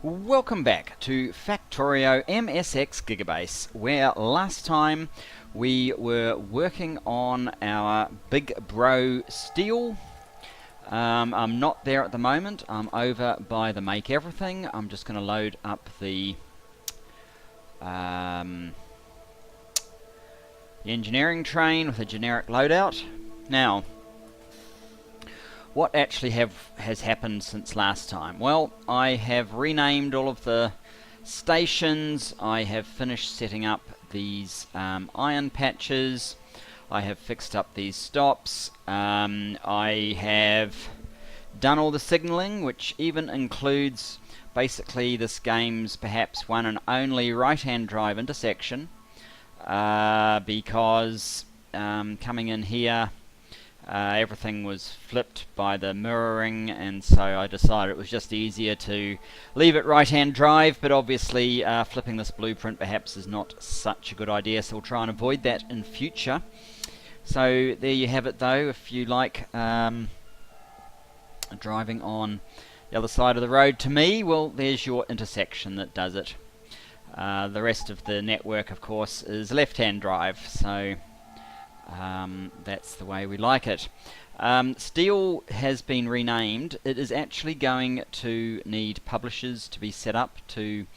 Welcome back to Factorio MSX Gigabase, where last time we were working on our Big Bro steel. I'm not there at the moment. I'm over by the Make Everything. I'm just going to load up the engineering train with a generic loadout. Now, what actually has happened since last time? Well, I have renamed all of the stations. I have finished setting up these iron patches. I have fixed up these stops. I have done all the signaling, which even includes basically this game's perhaps one and only right-hand drive intersection, because coming in here everything was flipped by the mirroring, and so I decided it was just easier to leave it right-hand drive, but obviously flipping this blueprint perhaps is not such a good idea, so we'll try and avoid that in future. So there you have it though. If you like driving on the other side of the road to me, well, there's your intersection that does it. The rest of the network, of course, is left-hand drive, so that's the way we like it. Steel has been renamed. It is actually going to need publishers to be set up to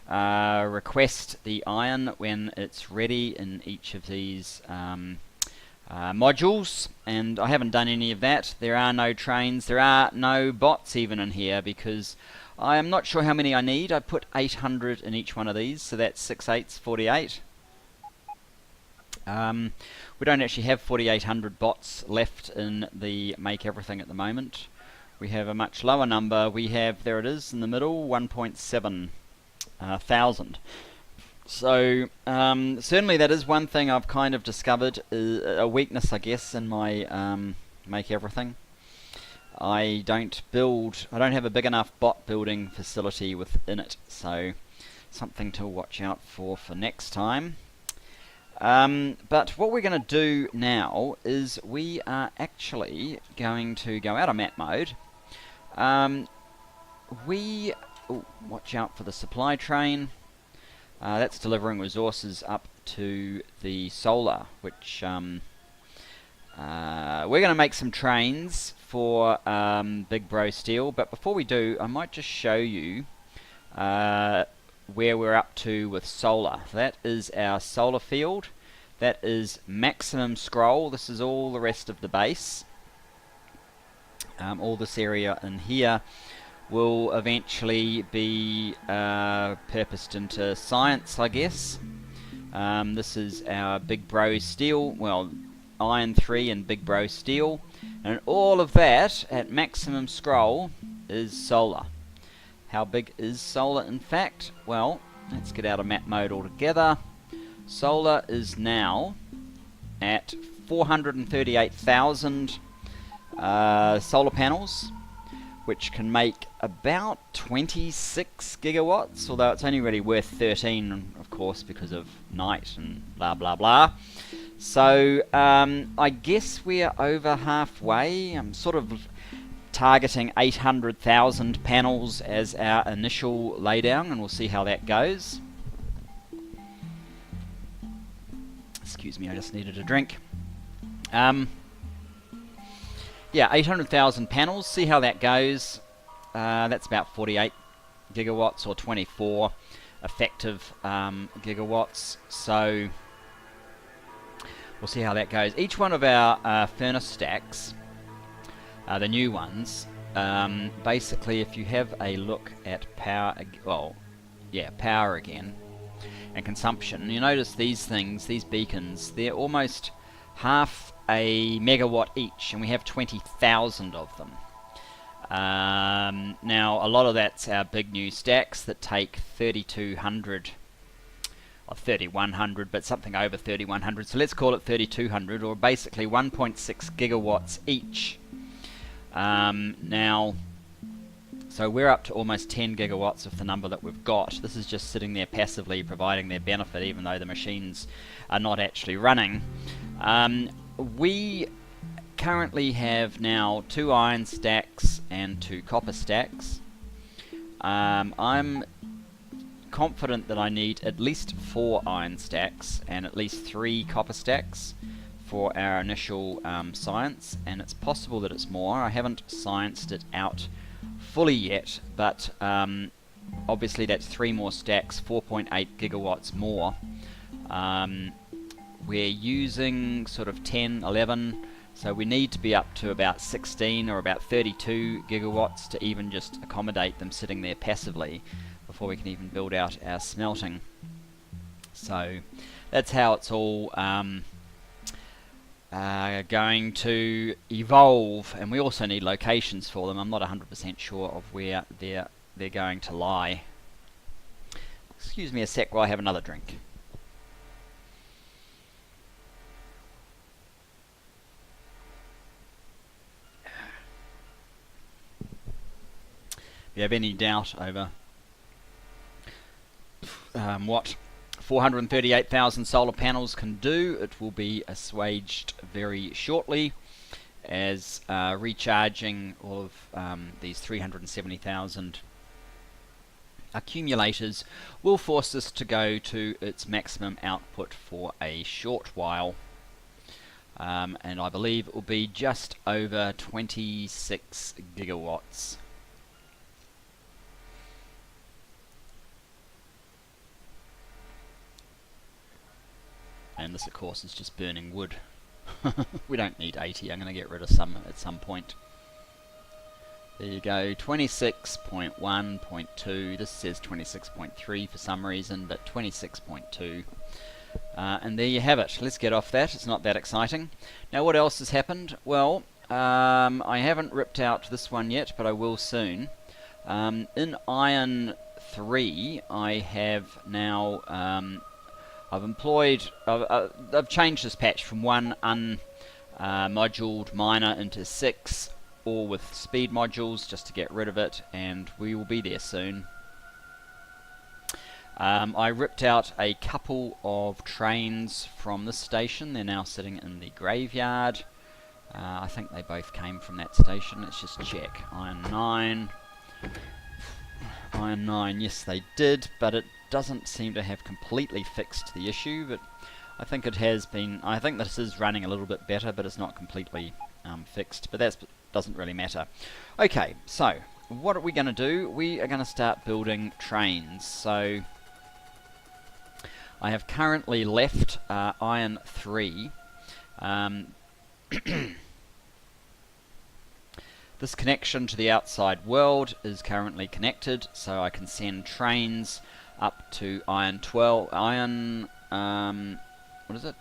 request the iron when it's ready in each of these modules, and I haven't done any of that. There are no trains, there are no bots even in here, because I am not sure how many I need. I put 800 in each one of these, so that's 6 8s, 48. We don't actually have 4,800 bots left in the Make Everything at the moment. We have a much lower number. We have, there it is in the middle, 1.7 thousand. So certainly that is one thing I've kind of discovered, a weakness I guess in my Make Everything. I don't have a big enough bot building facility within it, so something to watch out for next time. But what we're going to do now is we are actually going to go out of map mode. Watch out for the supply train. That's delivering resources up to the solar, which we're going to make some trains for Big Bro Steel. But before we do, I might just show you where we're up to with solar. That is our solar field. That is maximum scroll. This is all the rest of the base. All this area in here will eventually be purposed into science, I guess. This is our Big Bro Steel, well, Iron 3 and Big Bro Steel, and all of that at maximum scroll is solar. How big is solar in fact? Well, let's get out of map mode altogether. Solar is now at 438,000 solar panels, which can make about 26 gigawatts, although it's only really worth 13, of course, because of night and blah blah blah. So I guess we're over halfway. I'm sort of targeting 800,000 panels as our initial laydown, and we'll see how that goes. Excuse me, I just needed a drink. Yeah, 800,000 panels, see how that goes. That's about 48 gigawatts or 24 effective gigawatts, so we'll see how that goes. Each one of our furnace stacks, the new ones, basically if you have a look at power, power again, and consumption, you notice these things, these beacons, they're almost half a megawatt each, and we have 20,000 of them. Now a lot of that's our big new stacks that take 3,200 or 3,100, but something over 3,100, so let's call it 3,200, or basically 1.6 gigawatts each. Now, so we're up to almost 10 gigawatts of the number that we've got. This is just sitting there passively providing their benefit, even though the machines are not actually running. We currently have now 2 iron stacks and 2 copper stacks. I'm confident that I need at least 4 iron stacks and at least 3 copper stacks for our initial science, and it's possible that it's more. I haven't scienced it out fully yet, but obviously that's 3 more stacks, 4.8 gigawatts more. We're using sort of 10, 11, so we need to be up to about 16 or about 32 gigawatts to even just accommodate them sitting there passively before we can even build out our smelting. So that's how it's all going to evolve, and we also need locations for them. I'm not 100% sure of where they're going to lie. Excuse me a sec while I have another drink. If you have any doubt over what 438,000 solar panels can do, it will be assuaged very shortly, as recharging all of these 370,000 accumulators will force this to go to its maximum output for a short while, and I believe it will be just over 26 gigawatts. And this, of course, is just burning wood. We don't need 80. I'm going to get rid of some at some point. There you go, 26.1.2. This says 26.3 for some reason, but 26.2. And there you have it. Let's get off that. It's not that exciting. Now, what else has happened? Well, I haven't ripped out this one yet, but I will soon. In Iron 3, I have now... I've changed this patch from 1 unmoduled miner into 6, all with speed modules, just to get rid of it, and we will be there soon. I ripped out a couple of trains from this station. They're now sitting in the graveyard. I think they both came from that station. Let's just check. Iron 9. Iron 9, yes they did, but it doesn't seem to have completely fixed the issue, but I think it has been. I think this is running a little bit better, but it's not completely fixed, but that doesn't really matter. Okay, so what are we going to do? We are going to start building trains. So I have currently left Iron 3. This connection to the outside world is currently connected, so I can send trains up to Iron 12, Iron, what is it?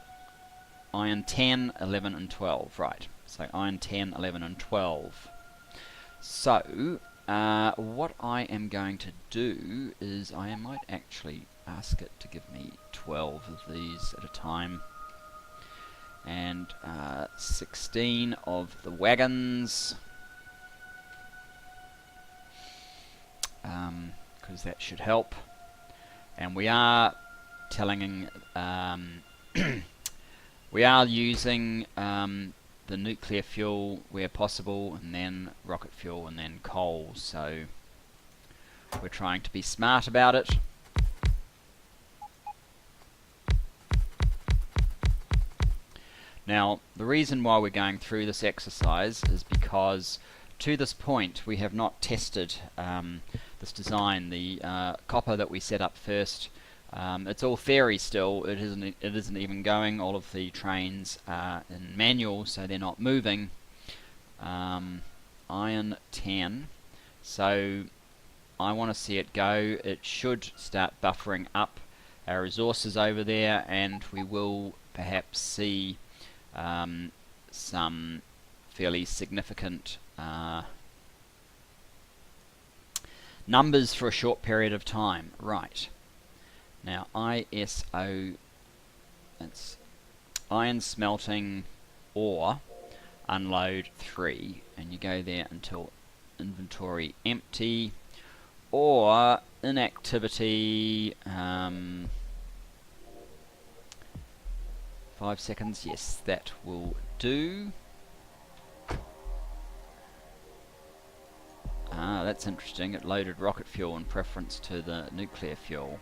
Iron 10, 11 and 12, right. So Iron 10, 11 and 12. So, what I am going to do is I might actually ask it to give me 12 of these at a time. And 16 of the wagons. Because that should help. And we are telling, we are using the nuclear fuel where possible, and then rocket fuel, and then coal. So we're trying to be smart about it. Now, the reason why we're going through this exercise is because to this point we have not tested this design. The copper that we set up first, it's all theory still. It isn't even going. All of the trains are in manual, so they're not moving. Iron 10. So I want to see it go. It should start buffering up our resources over there, and we will perhaps see some fairly significant numbers for a short period of time. Right. Now ISO, that's iron smelting ore, unload 3, and you go there until inventory empty, or inactivity 5 seconds. Yes, that will do. Ah, that's interesting. It loaded rocket fuel in preference to the nuclear fuel.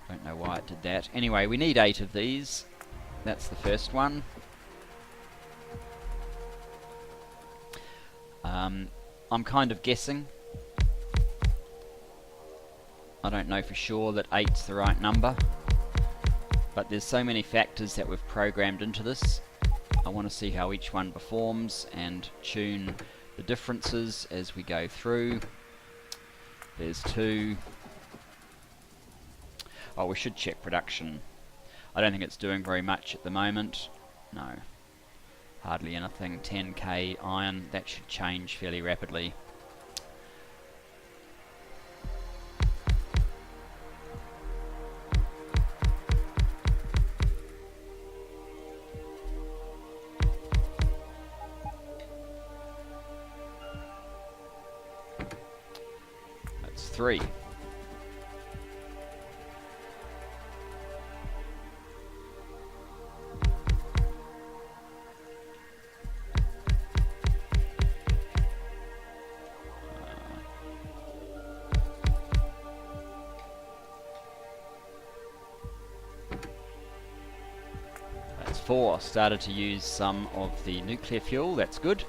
Don't know why it did that. Anyway, we need 8 of these. That's the first one. I'm kind of guessing. I don't know for sure that 8's the right number, but there's so many factors that we've programmed into this. I want to see how each one performs and tune the differences as we go through. There's 2. Oh, we should check production. I don't think it's doing very much at the moment. No, hardly anything. 10k iron, that should change fairly rapidly. That's 3. That's 4. Started to use some of the nuclear fuel, that's good.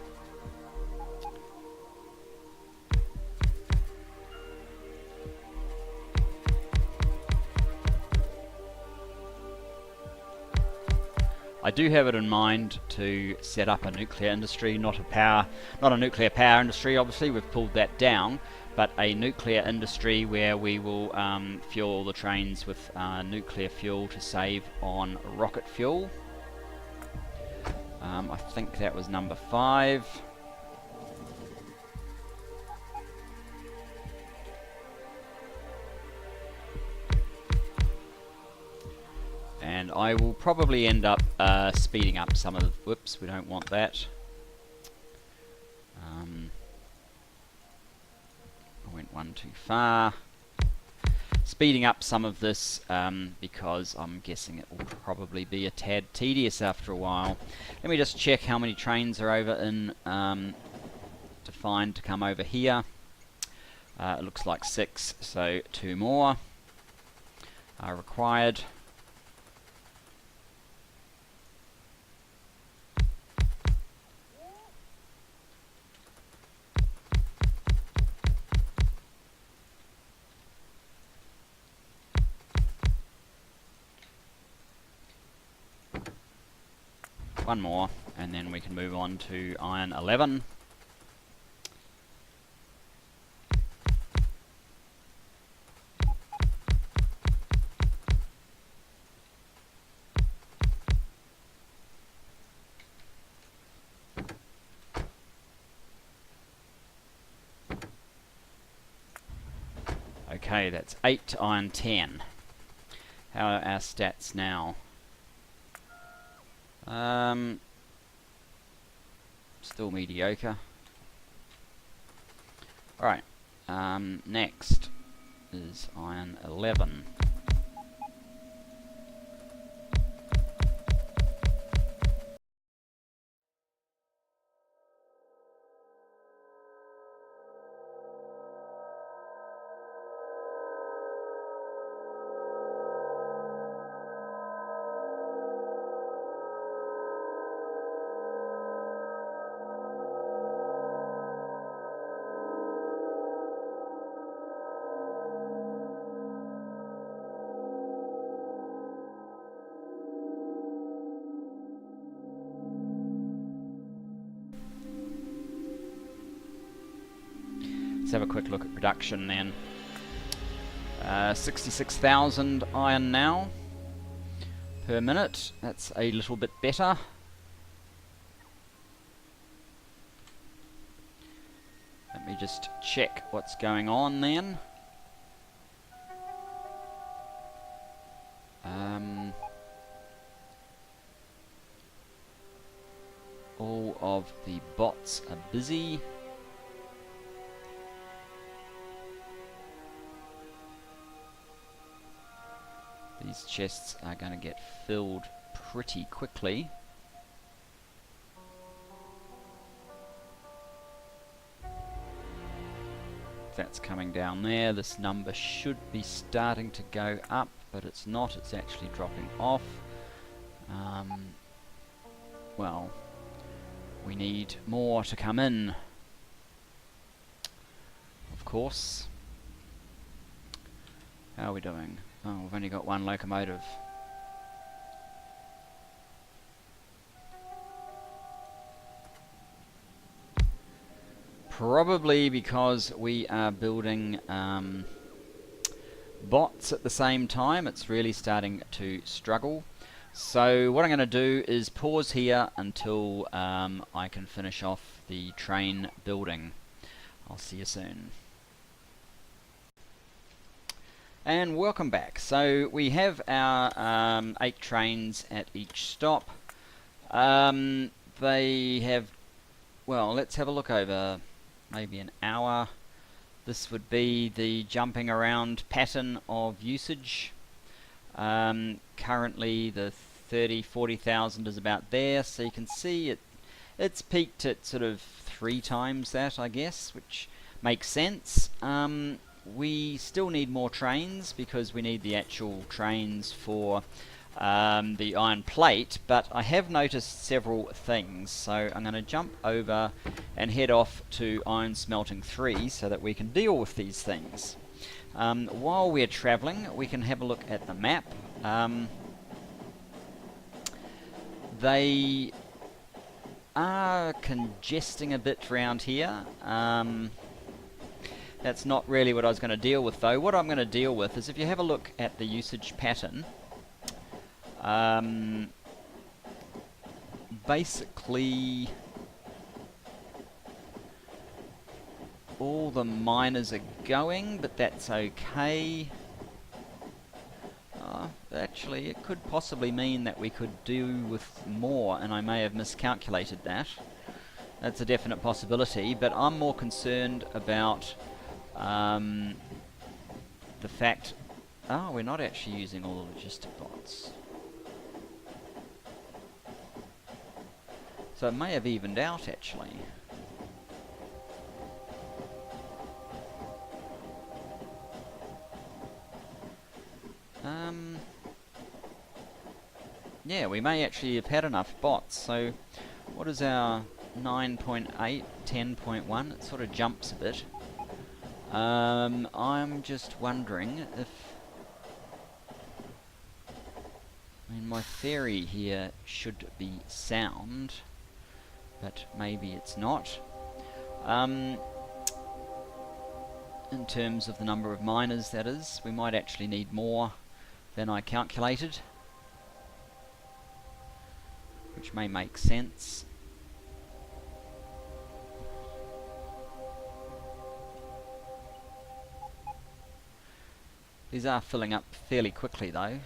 I do have it in mind to set up a nuclear industry, not a nuclear power industry, obviously, we've pulled that down, but a nuclear industry where we will fuel the trains with nuclear fuel to save on rocket fuel. I think that was number 5. And I will probably end up speeding up some of the... Whoops, we don't want that. I went one too far. Speeding up some of this because I'm guessing it will probably be a tad tedious after a while. Let me just check how many trains are over in defined to come over here. It looks like 6, so 2 more are required. One more, and then we can move on to iron 11. Okay, that's 8 to iron 10. How are our stats now? Still mediocre. Alright, next is iron 11. Let's have a quick look at production then. 66,000 iron now per minute. That's a little bit better. Let me just check what's going on then. All of the bots are busy. These chests are going to get filled pretty quickly. that's coming down there. This number should be starting to go up, but it's not. It's actually dropping off. Well, we need more to come in, of course. How are we doing? Oh, we've only got one locomotive. Probably because we are building bots at the same time. It's really starting to struggle. So what I'm going to do is pause here until I can finish off the train building. I'll see you soon. And welcome back. So we have our 8 trains at each stop. They have, well, let's have a look over maybe an hour. This would be the jumping around pattern of usage. Currently the 40,000 is about there, so you can see it's peaked at sort of 3 times that, I guess, which makes sense. We still need more trains because we need the actual trains for the iron plate, but I have noticed several things, so I'm going to jump over and head off to iron smelting 3 so that we can deal with these things. While we're travelling, we can have a look at the map. They are congesting a bit around here. That's not really what I was going to deal with, though. What I'm going to deal with is, if you have a look at the usage pattern, basically all the miners are going, but that's okay. Actually, it could possibly mean that we could do with more, and I may have miscalculated that. That's a definite possibility, but I'm more concerned about the fact... Oh, we're not actually using all the logistic bots. So it may have evened out, actually. Yeah, we may actually have had enough bots. So what is our 9.8, 10.1? It sort of jumps a bit. I'm just wondering if... I mean, my theory here should be sound, but maybe it's not. In terms of the number of miners, that is, we might actually need more than I calculated, which may make sense. These are filling up fairly quickly, though.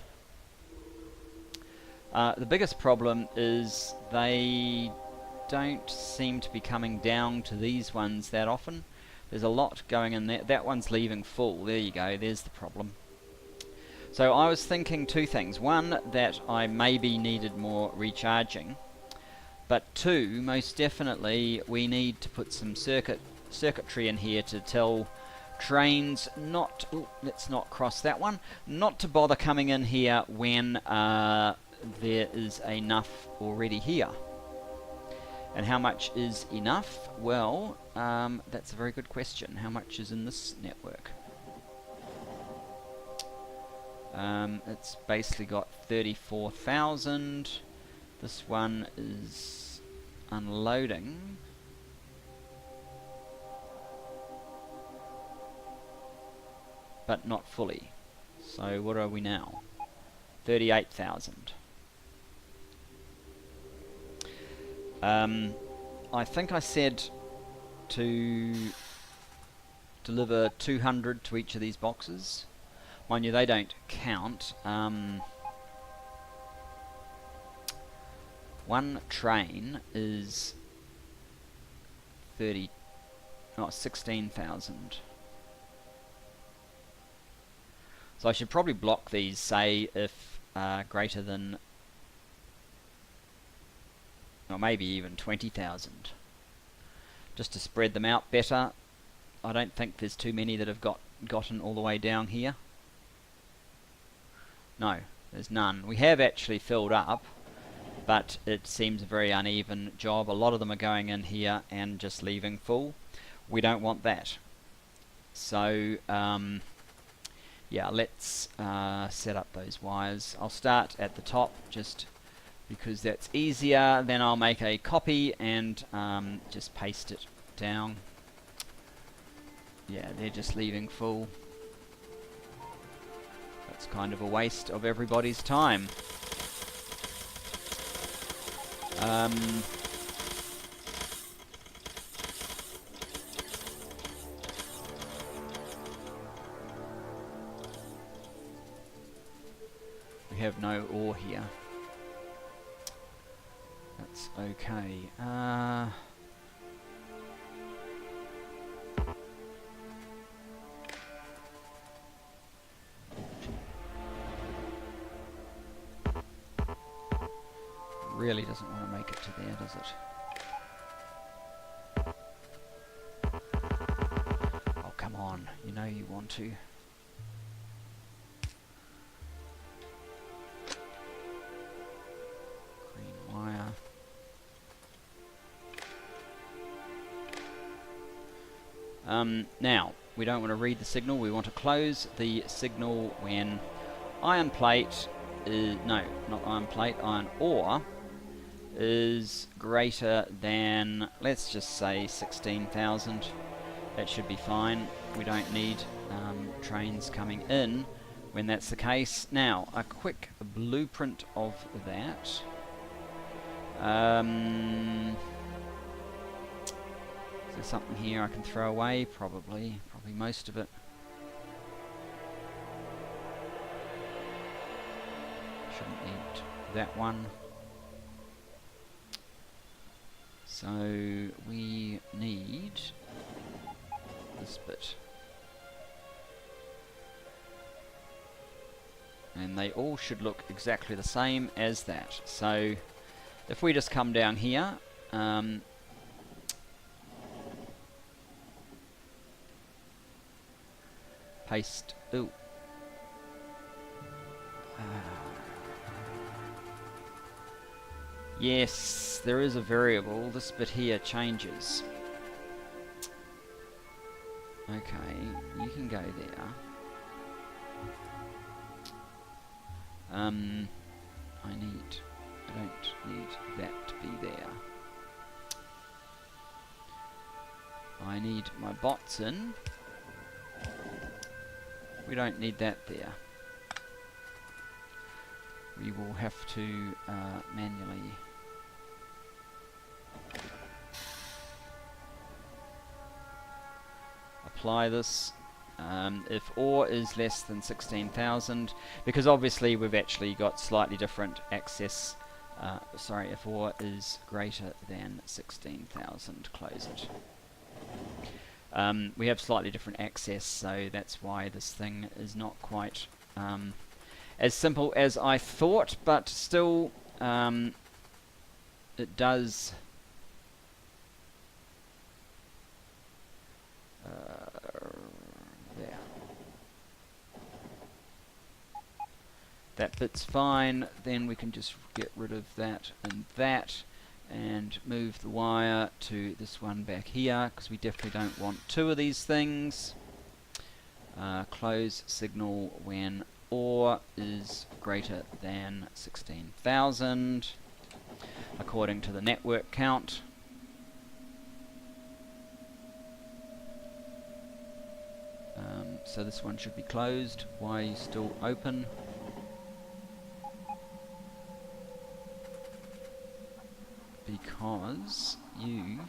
The biggest problem is they don't seem to be coming down to these ones that often. There's a lot going in there. That one's leaving full. There you go. There's the problem. So I was thinking 2 things. One, that I maybe needed more recharging. But 2, most definitely, we need to put some circuitry in here to tell trains not... Ooh, let's not cross that one. Not to bother coming in here when there is enough already here. And how much is enough? Well, that's a very good question. How much is in this network? It's basically got 34,000. This one is unloading. But not fully. So what are we now? 38,000. I think I said to deliver 200 to each of these boxes. Mind you, they don't count. One train is 16,000. So I should probably block these, say, if greater than, or maybe even 20,000, just to spread them out better. I don't think there's too many that have gotten all the way down here. No, there's none. We have actually filled up, but it seems a very uneven job. A lot of them are going in here and just leaving full. We don't want that. So yeah, let's set up those wires. I'll start at the top just because that's easier. Then I'll make a copy and just paste it down. Yeah, they're just leaving full. That's kind of a waste of everybody's time. We have no ore here. That's okay. Really doesn't want to make it to there, does it? Oh, come on. You know you want to. Green wire. Now, we don't want to read the signal. We want to close the signal when iron plate is... No, not iron plate. Iron ore is greater than, let's just say 16,000. That should be fine. We don't need trains coming in when that's the case. Now, a quick blueprint of that. Is there something here I can throw away? Probably most of it. Shouldn't need that one. So we need this bit. And they all should look exactly the same as that. So if we just come down here, paste, yes, there is a variable. This bit here changes. Okay, you can go there. I don't need that to be there. I need my bots in. We don't need that there. We will have to manually apply this. If ore is less than 16,000, because obviously we've actually got slightly different access. Sorry, if ore is greater than 16,000, close it. We have slightly different access, so that's why this thing is not quite as simple as I thought, but still it does there. That bit's fine. Then we can just get rid of that and move the wire to this one back here, because we definitely don't want two of these things. Close signal when ore is greater than 16,000 according to the network count. So this one should be closed. Why are you still open? Because you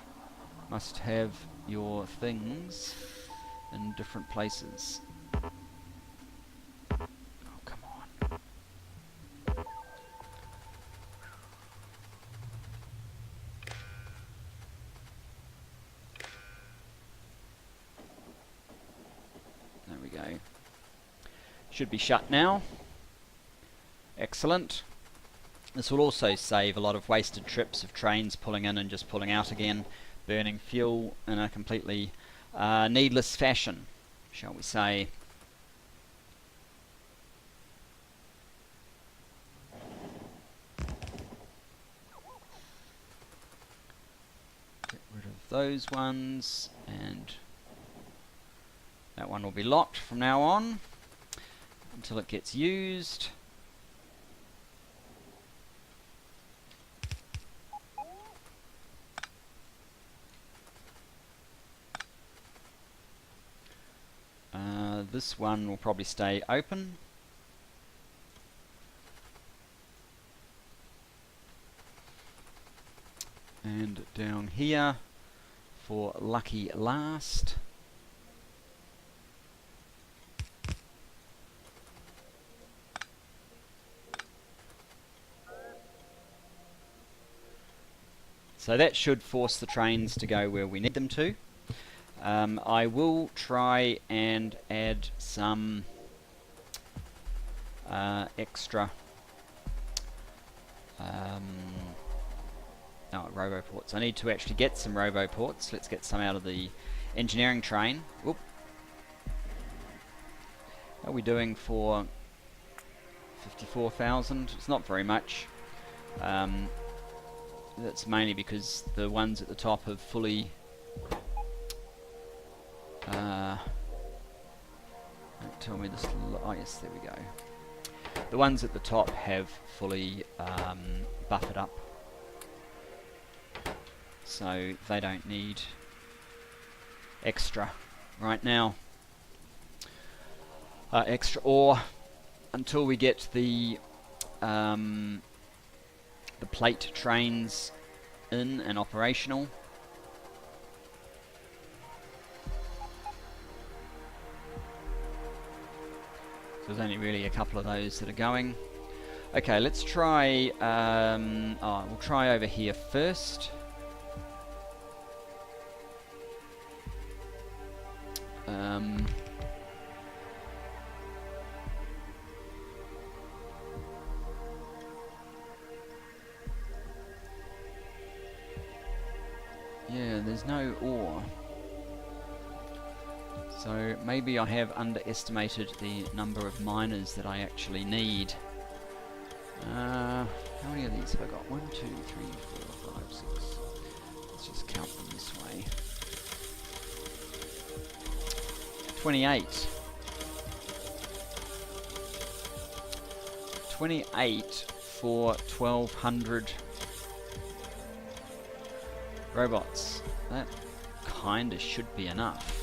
must have your things in different places. Oh, come on. There we go. Should be shut now. Excellent. This will also save a lot of wasted trips of trains pulling in and just pulling out again, burning fuel in a completely needless fashion, shall we say. Get rid of those ones, and that one will be locked from now on until it gets used. This one will probably stay open. And down here for lucky last, so that should force the trains to go where we need them to. I will try and add some extra roboports. I need to actually get some roboports. Let's get some out of the engineering train. Oop. How are we doing for 54,000? It's not very much. That's mainly because the ones at the top have fully don't tell me this. Oh yes, there we go. The ones at the top have fully buffered up, so they don't need extra right now. Extra ore until we get the plate trains in and operational. So there's only really a couple of those that are going. Okay, let's try, we'll try over here first. Yeah, there's no ore. So maybe I have underestimated the number of miners that I actually need. How many of these have I got? 1, 2, 3, 4, 5, 6. Let's just count them this way. 28. 28 for 1,200 robots. That kinda should be enough.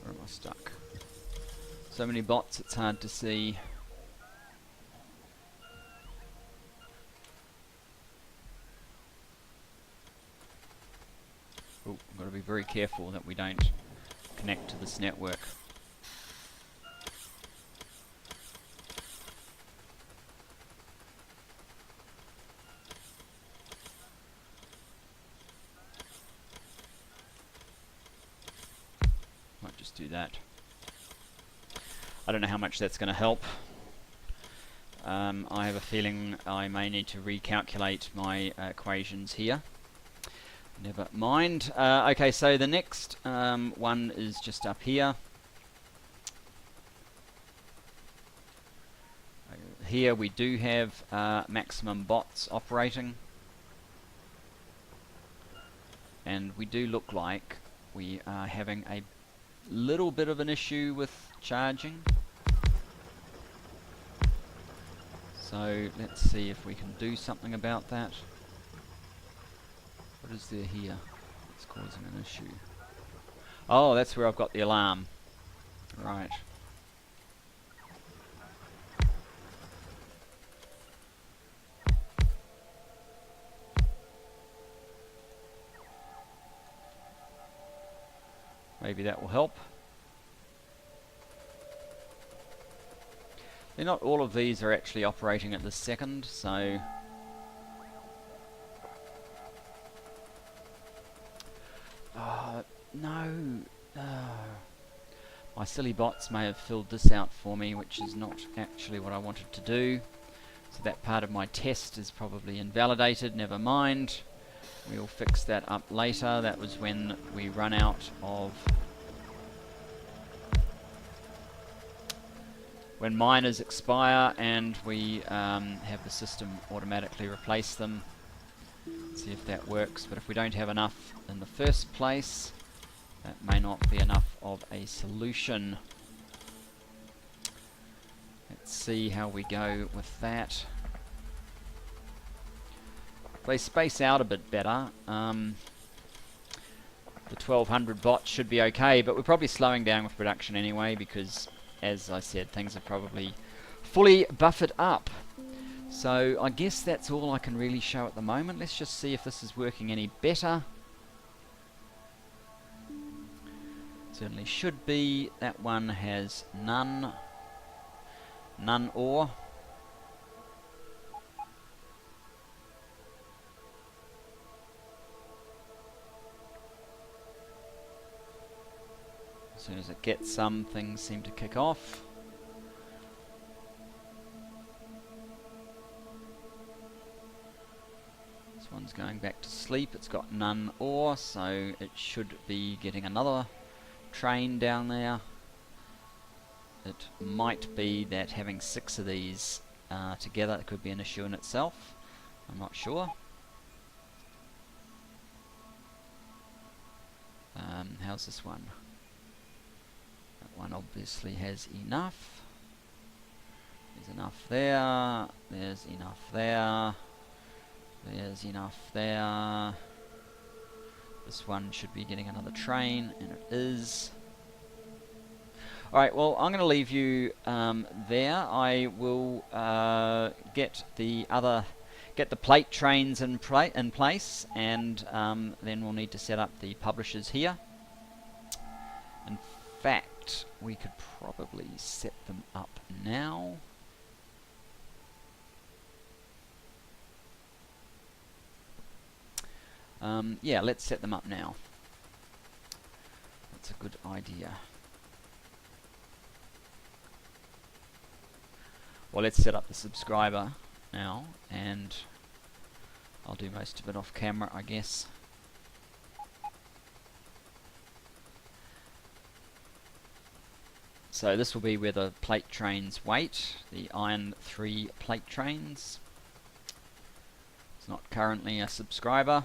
Where am I stuck? So many bots, it's hard to see. Oh, I've got to be very careful that we don't connect to this network. Might just do that. I don't know how much that's going to help. I have a feeling I may need to recalculate my equations here. Never mind. Okay, so the next one is just up here. Here we do have maximum bots operating. And we do look like we are having a little bit of an issue with charging. So let's see if we can do something about that. What is there here that's causing an issue? Oh, that's where I've got the alarm. Right. Maybe that will help. Not all of these are actually operating at this second, so No. My silly bots may have filled this out for me, which is not actually what I wanted to do. So that part of my test is probably invalidated. Never mind. We'll fix that up later. That was when we run out of... when miners expire and we have the system automatically replace them. See if that works. But if we don't have enough in the first place, that may not be enough of a solution. Let's see how we go with that. They space out a bit better. The 1200 bots should be okay, but we're probably slowing down with production anyway because, as I said, things are probably fully buffered up. So I guess that's all I can really show at the moment. Let's just see if this is working any better. Certainly should be. That one has none ore. As soon as it gets some, things seem to kick off. This one's going back to sleep. It's got none ore, so it should be getting another train down there. It might be that having 6 of these together, it could be an issue in itself. I'm not sure. How's this one? That one obviously has enough. There's enough there. There's enough there. There's enough there. This one should be getting another train, and it is. Alright, well, I'm going to leave you there. I will get the plate trains in place, and then we'll need to set up the publishers here. In fact, we could probably set them up now. Yeah, let's set them up now. That's a good idea. Well, let's set up the subscriber now, and I'll do most of it off camera, I guess. So this will be where the plate trains wait, the Iron 3 plate trains. It's not currently a subscriber.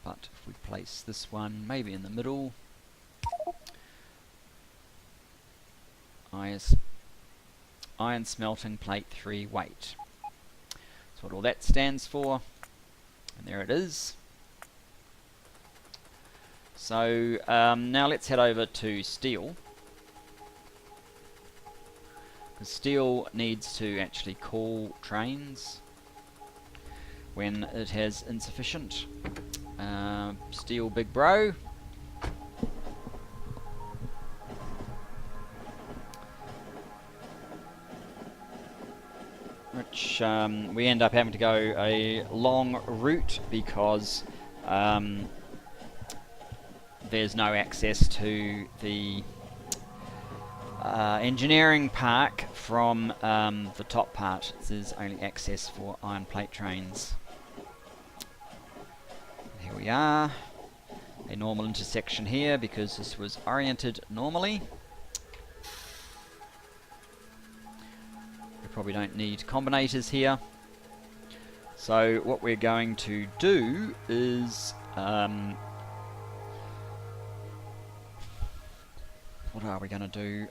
But if we place this one maybe in the middle, iron smelting plate 3 wait. That's what all that stands for, and there it is. So now let's head over to steel, because steel needs to actually call trains when it has insufficient. Steel big bro. Which we end up having to go a long route because there's no access to the engineering park from the top part. There's only access for iron plate trains. Here we are, a normal intersection here because this was oriented normally. We probably don't need combinators here. So what we're going to do is, what are we going to do?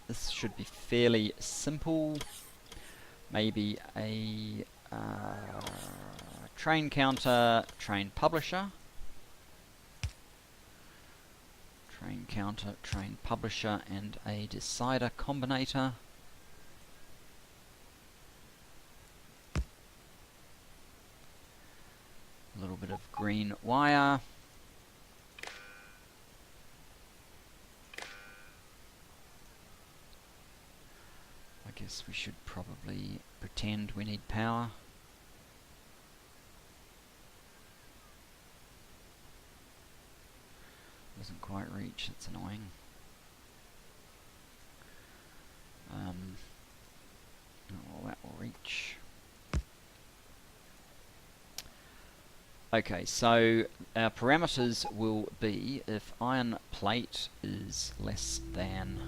This should be fairly simple. Maybe a train counter, train publisher. Train counter, train publisher, and a decider combinator. A little bit of green wire. I Guess we should probably pretend we need power. Doesn't quite reach, it's annoying. Well, that will reach. Okay, so our parameters will be if iron plate is less than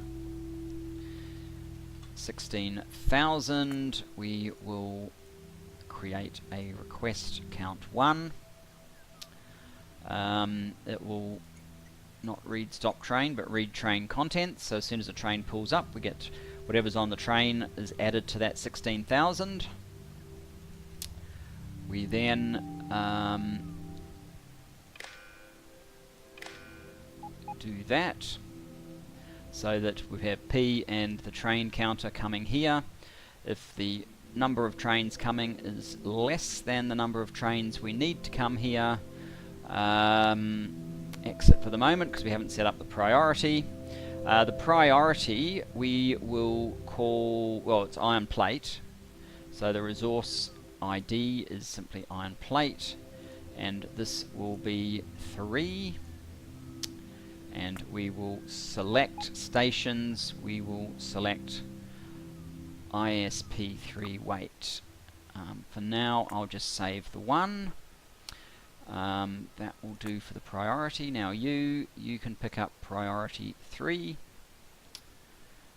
16,000, we will create a request count 1. It will not read stop train, but read train contents. So as soon as a train pulls up, we get whatever's on the train is added to that 16,000. We then do that so that we have P and the train counter coming here. If the number of trains coming is less than the number of trains we need to come here, exit for the moment because we haven't set up the priority. The priority we will call, well, it's iron plate, so the resource ID is simply iron plate, and this will be 3, and we will select stations. We will select ISP3 weight. For now I'll just save the 1. That will do for the priority. Now you can pick up priority 3,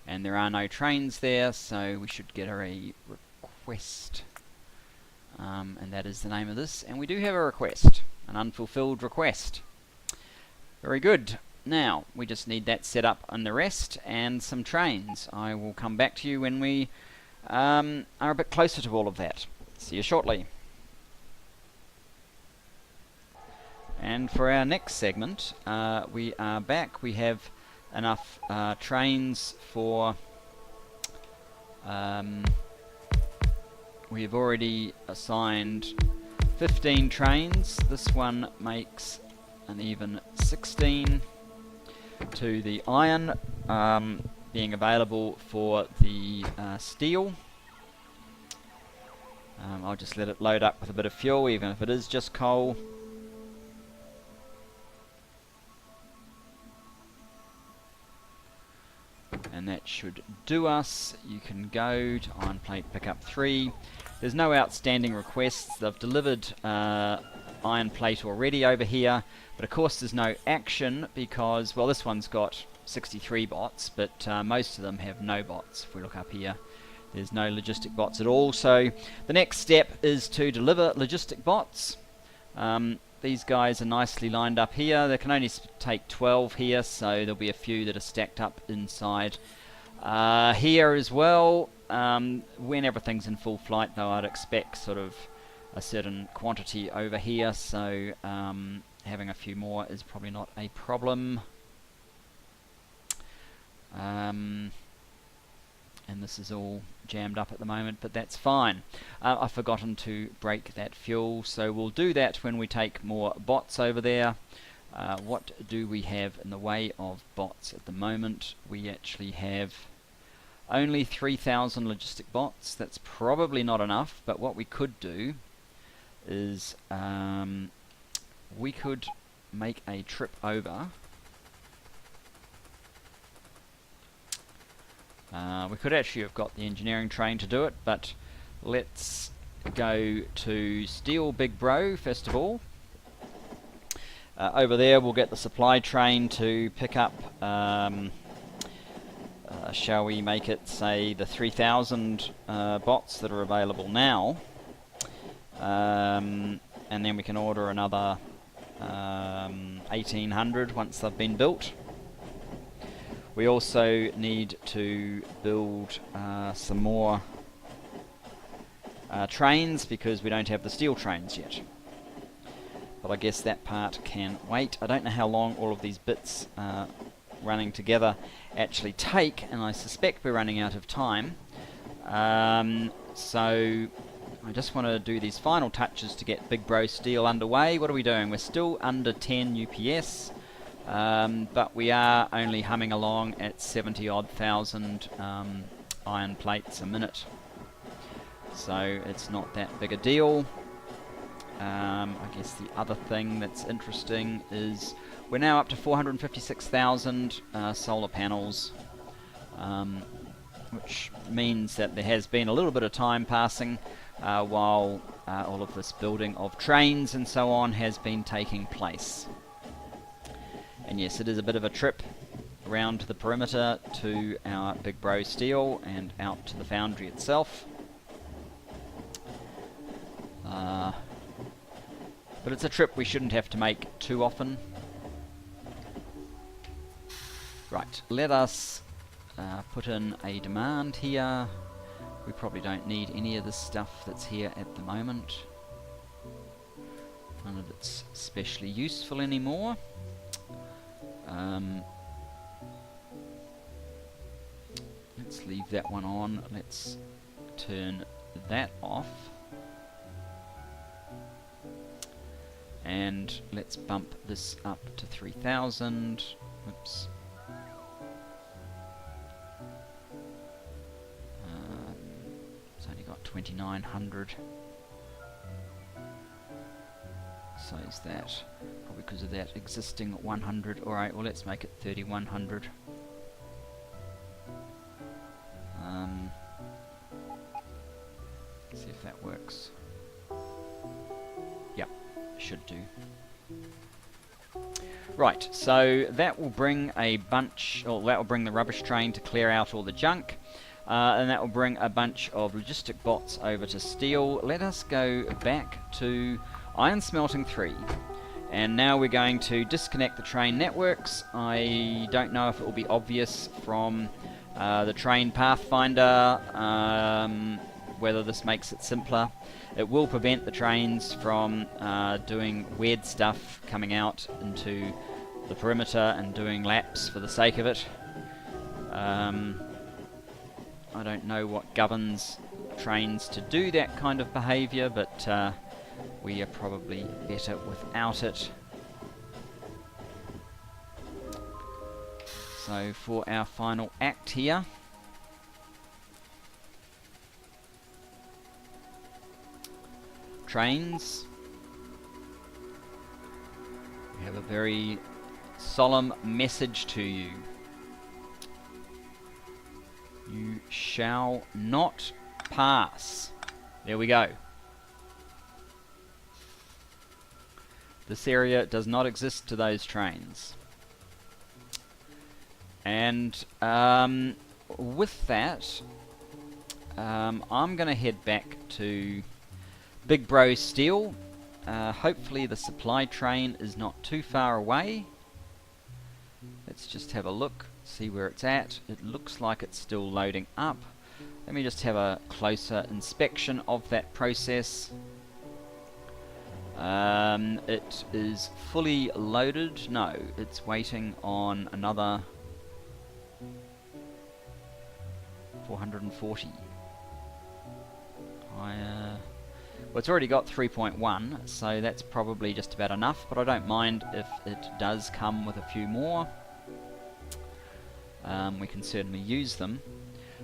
and there are no trains there, so we should get a request, and that is the name of this, and we do have a request, an unfulfilled request. Very good. Now we just need that set up on the rest and some trains. I will come back to you when we are a bit closer to all of that. See you shortly. And for our next segment, we are back. We have enough trains for... we have already assigned 15 trains. This one makes an even 16 to the iron, being available for the steel. I'll just let it load up with a bit of fuel, even if it is just coal. And that should do us. You can go to iron plate, pick up 3. There's no outstanding requests. They've delivered iron plate already over here, but of course there's no action because, well, this one's got 63 bots, but most of them have no bots. If we look up here, there's no logistic bots at all. So the next step is to deliver logistic bots. These guys are nicely lined up here. They can only take 12 here, so there'll be a few that are stacked up inside here as well. When everything's in full flight, though, I'd expect sort of a certain quantity over here, so having a few more is probably not a problem. And this is all jammed up at the moment, but that's fine. I've forgotten to break that fuel, so we'll do that when we take more bots over there. What do we have in the way of bots at the moment? We actually have only 3,000 logistic bots. That's probably not enough, but what we could do is we could make a trip over. We could actually have got the engineering train to do it, but let's go to Steel Big Bro first of all. Over there we'll get the supply train to pick up, shall we make it, say, the 3,000 bots that are available now, and then we can order another 1,800 once they've been built. We also need to build some more trains because we don't have the steel trains yet. But I guess that part can wait. I don't know how long all of these bits running together actually take, and I suspect we're running out of time. So I just want to do these final touches to get Big Bro Steel underway. What are we doing? We're still under 10 UPS. But we are only humming along at 70 odd thousand iron plates a minute. So it's not that big a deal. I guess the other thing that's interesting is we're now up to 456,000 solar panels, which means that there has been a little bit of time passing while all of this building of trains and so on has been taking place. And yes, it is a bit of a trip around the perimeter to our Big Bro Steel and out to the foundry itself. But it's a trip we shouldn't have to make too often. Right, let us put in a demand here. We probably don't need any of this stuff that's here at the moment. None of it's especially useful anymore. Let's leave that one on. Let's turn that off. And let's bump this up to 3,000. Oops. It's only got 2,900. So is that probably because of that existing 100? Alright, well let's make it 3,100. See if that works. Yep, should do. Right, so that will bring a bunch, or that will bring the rubbish train to clear out all the junk. And that will bring a bunch of logistic bots over to steel. Let us go back to Iron Smelting 3. And now we're going to disconnect the train networks. I don't know if it will be obvious from the train pathfinder whether this makes it simpler. It will prevent the trains from doing weird stuff coming out into the perimeter and doing laps for the sake of it. I don't know what governs trains to do that kind of behaviour, but we are probably better without it. So for our final act here, trains, we have a very solemn message to you. You shall not pass. There we go. This area does not exist to those trains. And with that, I'm going to head back to Big Bro Steel. Hopefully the supply train is not too far away. Let's just have a look, see where it's at. It looks like it's still loading up. Let me just have a closer inspection of that process. It is fully loaded. No, it's waiting on another 440. Well, it's already got 3.1, so that's probably just about enough, but I don't mind if it does come with a few more. We can certainly use them.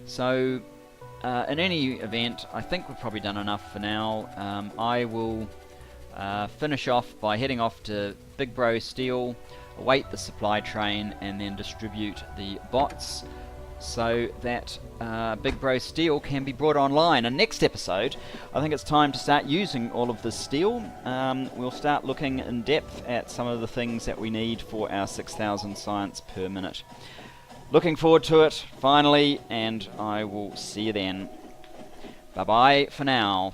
So, in any event, I think we've probably done enough for now. I will finish off by heading off to Big Bro Steel, await the supply train, and then distribute the bots so that Big Bro Steel can be brought online. And next episode, I think it's time to start using all of this steel. We'll start looking in depth at some of the things that we need for our 6,000 science per minute. Looking forward to it, finally, and I will see you then. Bye-bye for now.